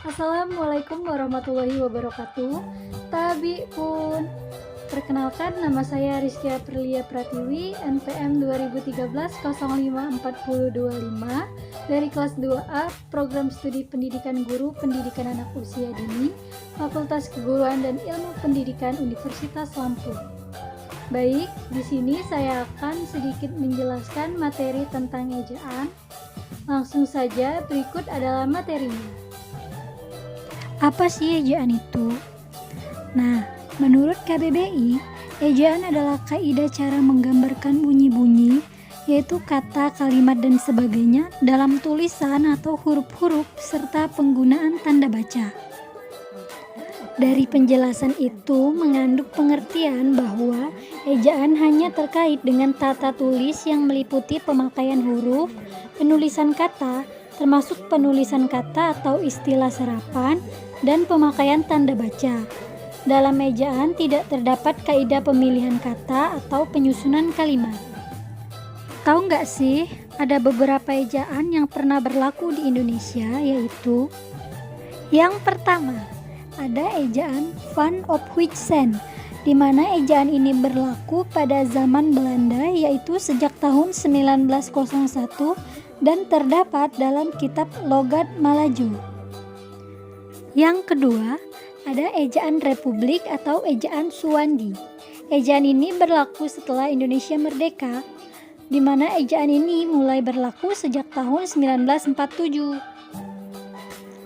Assalamualaikum warahmatullahi wabarakatuh. Tabi pun. Perkenalkan, nama saya Rizky Aprilia Pratiwi, NPM 2013-054025 dari kelas 2A, Program Studi Pendidikan Guru Pendidikan Anak Usia Dini, Fakultas Keguruan dan Ilmu Pendidikan Universitas Lampung. Baik, di sini saya akan sedikit menjelaskan materi tentang ejaan. Langsung saja, berikut adalah materinya. Apa sih ejaan itu? Nah, menurut KBBI, ejaan adalah kaidah cara menggambarkan bunyi-bunyi, yaitu kata, kalimat, dan sebagainya dalam tulisan atau huruf-huruf serta penggunaan tanda baca. Dari penjelasan itu mengandung pengertian bahwa ejaan hanya terkait dengan tata tulis yang meliputi pemakaian huruf, penulisan kata, termasuk penulisan kata atau istilah serapan, dan pemakaian tanda baca. Dalam ejaan tidak terdapat kaidah pemilihan kata atau penyusunan kalimat. Tahu nggak sih, ada beberapa ejaan yang pernah berlaku di Indonesia, yaitu yang pertama, ada ejaan Van Ophuijsen, di mana ejaan ini berlaku pada zaman Belanda, yaitu sejak tahun 1901 dan terdapat dalam kitab Logat Malaju. Yang kedua, ada ejaan Republik atau ejaan Suwandi. Ejaan ini berlaku setelah Indonesia merdeka, di mana ejaan ini mulai berlaku sejak tahun 1947.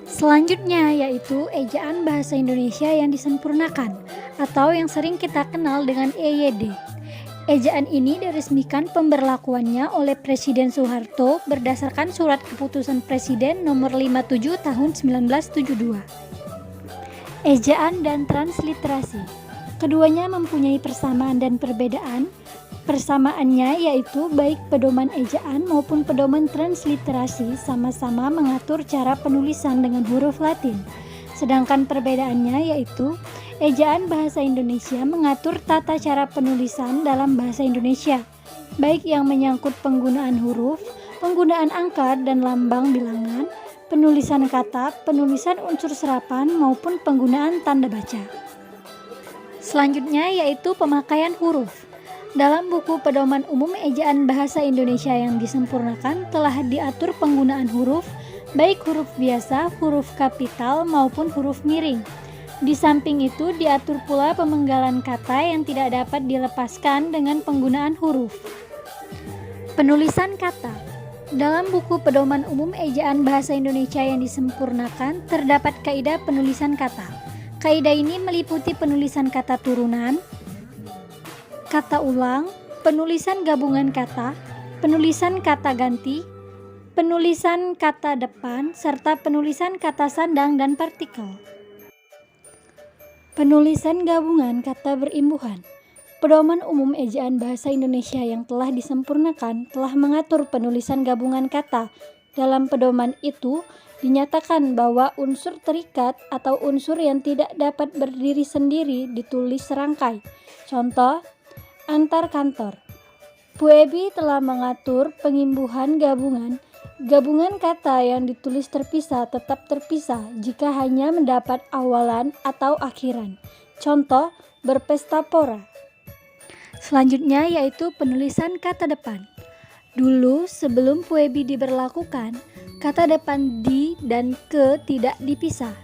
Selanjutnya yaitu ejaan bahasa Indonesia yang disempurnakan atau yang sering kita kenal dengan EYD. Ejaan ini diresmikan pemberlakuannya oleh Presiden Soeharto berdasarkan Surat Keputusan Presiden Nomor 57 Tahun 1972. Ejaan dan transliterasi. Keduanya mempunyai persamaan dan perbedaan. Persamaannya yaitu baik pedoman ejaan maupun pedoman transliterasi sama-sama mengatur cara penulisan dengan huruf Latin. Sedangkan perbedaannya yaitu ejaan bahasa Indonesia mengatur tata cara penulisan dalam bahasa Indonesia, baik yang menyangkut penggunaan huruf, penggunaan angka dan lambang bilangan, penulisan kata, penulisan unsur serapan maupun penggunaan tanda baca. Selanjutnya yaitu pemakaian huruf. Dalam buku Pedoman Umum Ejaan Bahasa Indonesia yang disempurnakan telah diatur penggunaan huruf, baik huruf biasa, huruf kapital maupun huruf miring. Di samping itu diatur pula pemenggalan kata yang tidak dapat dilepaskan dengan penggunaan huruf. Penulisan kata. Dalam buku Pedoman Umum Ejaan Bahasa Indonesia yang disempurnakan terdapat kaidah penulisan kata. Kaidah ini meliputi penulisan kata turunan, kata ulang, penulisan gabungan kata, penulisan kata ganti, penulisan kata depan, serta penulisan kata sandang dan partikel. Penulisan gabungan kata berimbuhan. Pedoman Umum Ejaan Bahasa Indonesia yang telah disempurnakan telah mengatur penulisan gabungan kata. Dalam pedoman itu dinyatakan bahwa unsur terikat atau unsur yang tidak dapat berdiri sendiri ditulis serangkai. Contoh, antar kantor. Puebi telah mengatur pengimbuhan gabungan. Gabungan kata yang ditulis terpisah tetap terpisah jika hanya mendapat awalan atau akhiran. Contoh, berpesta pora. Selanjutnya yaitu penulisan kata depan. Dulu sebelum Puebi diberlakukan, kata depan di dan ke tidak dipisah.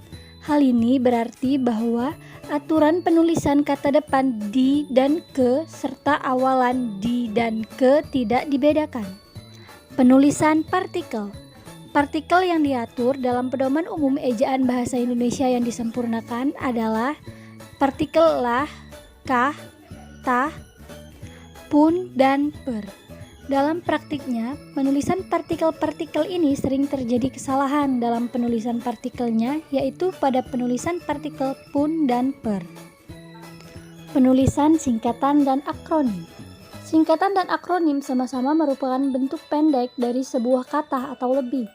Hal ini berarti bahwa aturan penulisan kata depan di dan ke serta awalan di dan ke tidak dibedakan. Penulisan partikel. Partikel yang diatur dalam Pedoman Umum Ejaan Bahasa Indonesia yang disempurnakan adalah partikel lah, kah, tah, pun, dan per. Dalam praktiknya, penulisan partikel-partikel ini sering terjadi kesalahan dalam penulisan partikelnya, yaitu pada penulisan partikel pun dan per. Penulisan singkatan dan akronim. Singkatan dan akronim sama-sama merupakan bentuk pendek dari sebuah kata atau lebih.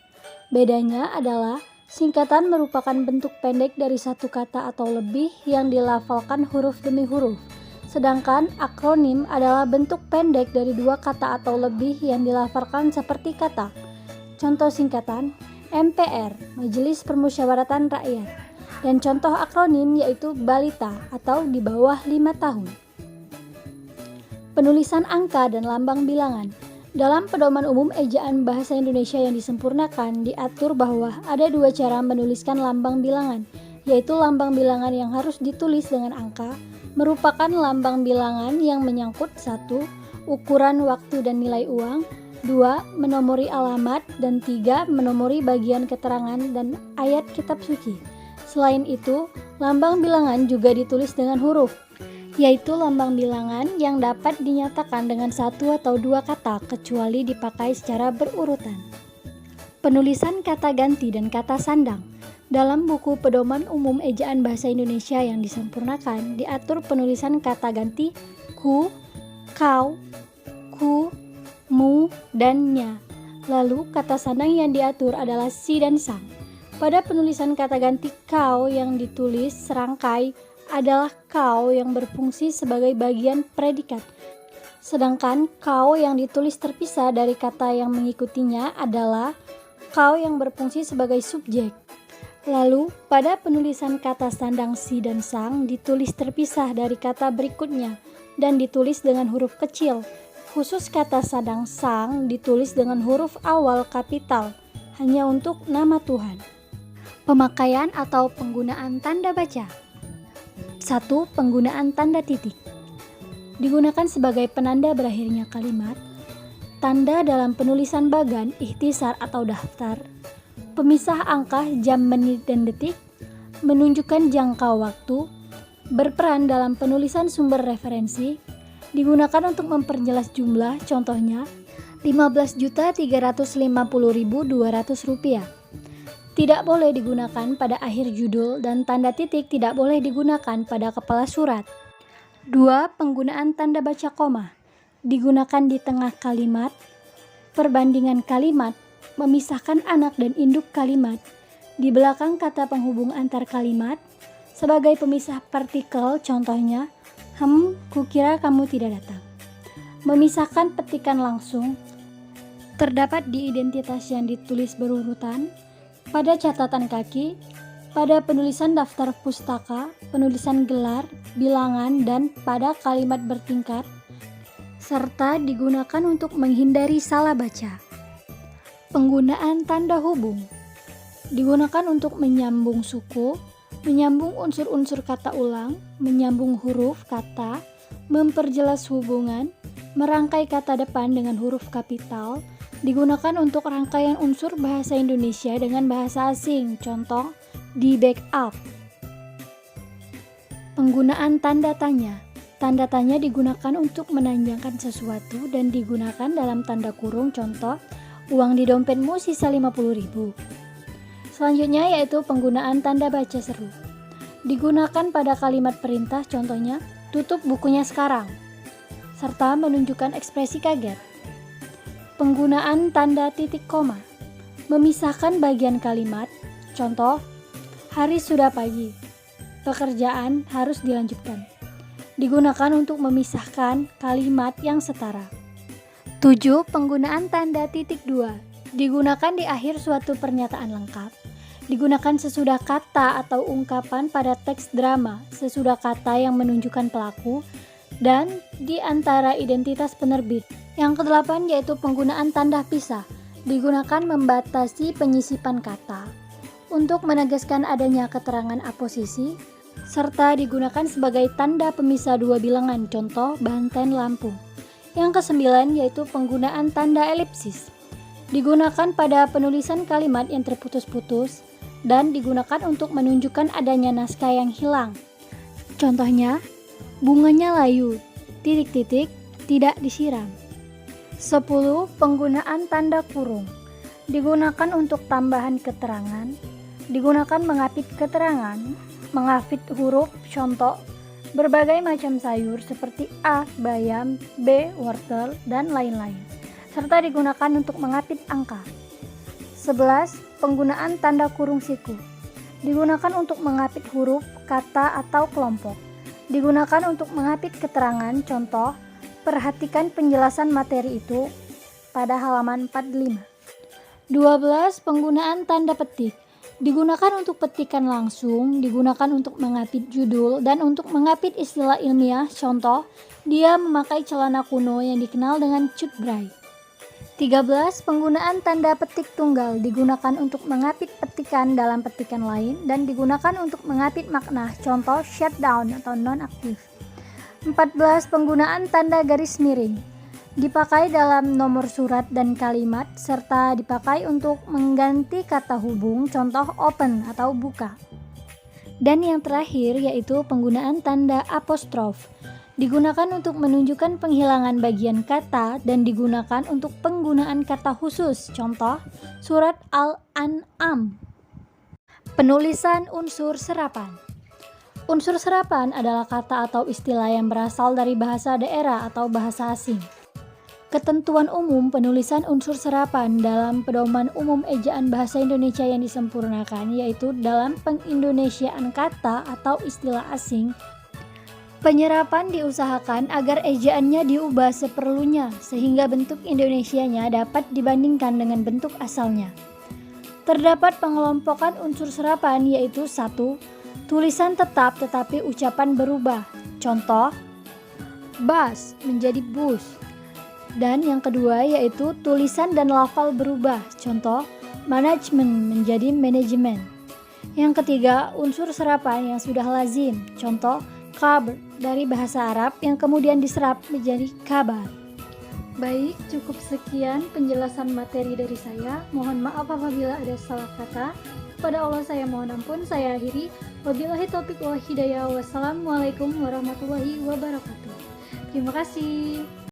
Bedanya adalah singkatan merupakan bentuk pendek dari satu kata atau lebih yang dilafalkan huruf demi huruf. Sedangkan akronim adalah bentuk pendek dari dua kata atau lebih yang dilafalkan seperti kata. Contoh singkatan, MPR, Majelis Permusyawaratan Rakyat, dan contoh akronim yaitu balita atau di bawah 5 tahun. Penulisan angka dan lambang bilangan. Dalam Pedoman Umum Ejaan Bahasa Indonesia yang disempurnakan, diatur bahwa ada 2 cara menuliskan lambang bilangan, yaitu lambang bilangan yang harus ditulis dengan angka, merupakan lambang bilangan yang menyangkut 1. Ukuran waktu dan nilai uang, 2. Menomori alamat, dan 3. Menomori bagian keterangan dan ayat kitab suci. Selain itu, lambang bilangan juga ditulis dengan huruf, yaitu lambang bilangan yang dapat dinyatakan dengan 1 atau 2 kata kecuali dipakai secara berurutan. Penulisan kata ganti dan kata sandang. Dalam buku Pedoman Umum Ejaan Bahasa Indonesia yang disempurnakan, diatur penulisan kata ganti ku, kau, ku, mu, dan nya. Lalu kata sandang yang diatur adalah si dan sang. Pada penulisan kata ganti kau yang ditulis serangkai adalah kau yang berfungsi sebagai bagian predikat. Sedangkan kau yang ditulis terpisah dari kata yang mengikutinya adalah kau yang berfungsi sebagai subjek. Lalu, pada penulisan kata sandang si dan sang ditulis terpisah dari kata berikutnya dan ditulis dengan huruf kecil. Khusus kata sandang sang ditulis dengan huruf awal kapital, hanya untuk nama Tuhan. Pemakaian atau penggunaan tanda baca. 1. Penggunaan tanda titik. Digunakan sebagai penanda berakhirnya kalimat, tanda dalam penulisan bagan, ikhtisar atau daftar, pemisah angka, jam, menit, dan detik, menunjukkan jangka waktu, berperan dalam penulisan sumber referensi, digunakan untuk memperjelas jumlah, contohnya 15.350.200 rupiah. Tidak boleh digunakan pada akhir judul dan tanda titik tidak boleh digunakan pada kepala surat. 2. Penggunaan tanda baca koma. Digunakan di tengah kalimat, perbandingan kalimat, memisahkan anak dan induk kalimat, di belakang kata penghubung antar kalimat, sebagai pemisah partikel, contohnya, kukira kamu tidak datang. Memisahkan petikan langsung, terdapat di identitas yang ditulis berurutan, pada catatan kaki, pada penulisan daftar pustaka, penulisan gelar, bilangan, dan pada kalimat bertingkat, serta digunakan untuk menghindari salah baca. Penggunaan tanda hubung. Digunakan untuk menyambung suku, menyambung unsur-unsur kata ulang, menyambung huruf kata, memperjelas hubungan, merangkai kata depan dengan huruf kapital, digunakan untuk rangkaian unsur bahasa Indonesia dengan bahasa asing, contoh di backup. Penggunaan tanda tanya. Tanda tanya digunakan untuk menanyakan sesuatu dan digunakan dalam tanda kurung, contoh uang di dompetmu sisa 50.000. Selanjutnya yaitu penggunaan tanda baca seru. Digunakan pada kalimat perintah, contohnya tutup bukunya sekarang, serta menunjukkan ekspresi kaget. Penggunaan tanda titik koma. Memisahkan bagian kalimat, contoh hari sudah pagi, pekerjaan harus dilanjutkan. Digunakan untuk memisahkan kalimat yang setara. 7. Penggunaan tanda titik 2. Digunakan di akhir suatu pernyataan lengkap. Digunakan sesudah kata atau ungkapan pada teks drama, sesudah kata yang menunjukkan pelaku, dan di antara identitas penerbit. Yang ke-8 yaitu penggunaan tanda pisah. Digunakan membatasi penyisipan kata, untuk menegaskan adanya keterangan aposisi, serta digunakan sebagai tanda pemisah dua bilangan, contoh Banten Lampung. Yang ke-9 yaitu penggunaan tanda elipsis. Digunakan pada penulisan kalimat yang terputus-putus dan digunakan untuk menunjukkan adanya naskah yang hilang. Contohnya, bunganya layu, titik-titik, tidak disiram. 10. Penggunaan tanda kurung. Digunakan untuk tambahan keterangan, digunakan mengapit keterangan, mengapit huruf, contoh berbagai macam sayur seperti A. bayam, B. wortel, dan lain-lain, serta digunakan untuk mengapit angka. 11. Penggunaan tanda kurung siku. Digunakan untuk mengapit huruf, kata, atau kelompok. Digunakan untuk mengapit keterangan, contoh perhatikan penjelasan materi itu pada halaman 45. 12. Penggunaan tanda petik. Digunakan untuk petikan langsung, digunakan untuk mengapit judul, dan untuk mengapit istilah ilmiah. Contoh, dia memakai celana kuno yang dikenal dengan cut bray. 13. Penggunaan tanda petik tunggal. Digunakan untuk mengapit petikan dalam petikan lain dan digunakan untuk mengapit makna. Contoh, shutdown atau non-aktif. 14. Penggunaan tanda garis miring. Dipakai dalam nomor surat dan kalimat serta dipakai untuk mengganti kata hubung, contoh open atau buka. Dan yang terakhir yaitu penggunaan tanda apostrof. Digunakan untuk menunjukkan penghilangan bagian kata dan digunakan untuk penggunaan kata khusus, contoh surat Al-An'am. Penulisan unsur serapan. Unsur serapan adalah kata atau istilah yang berasal dari bahasa daerah atau bahasa asing. Ketentuan umum penulisan unsur serapan dalam Pedoman Umum Ejaan Bahasa Indonesia yang disempurnakan yaitu dalam pengindonesiaan kata atau istilah asing. Penyerapan diusahakan agar ejaannya diubah seperlunya sehingga bentuk Indonesianya dapat dibandingkan dengan bentuk asalnya. Terdapat pengelompokan unsur serapan yaitu 1. Tulisan tetap tetapi ucapan berubah. Contoh, bus menjadi bus. Dan yang kedua yaitu tulisan dan lafal berubah. Contoh, manajemen menjadi manajemen. Yang ketiga, unsur serapan yang sudah lazim. Contoh, kabar dari bahasa Arab yang kemudian diserap menjadi kabar. Baik, cukup sekian penjelasan materi dari saya. Mohon maaf apabila ada salah kata. Pada Allah saya mohon ampun. Saya akhiri. Wabillahi taufiq wal hidayah. Wassalamualaikum warahmatullahi wabarakatuh. Terima kasih.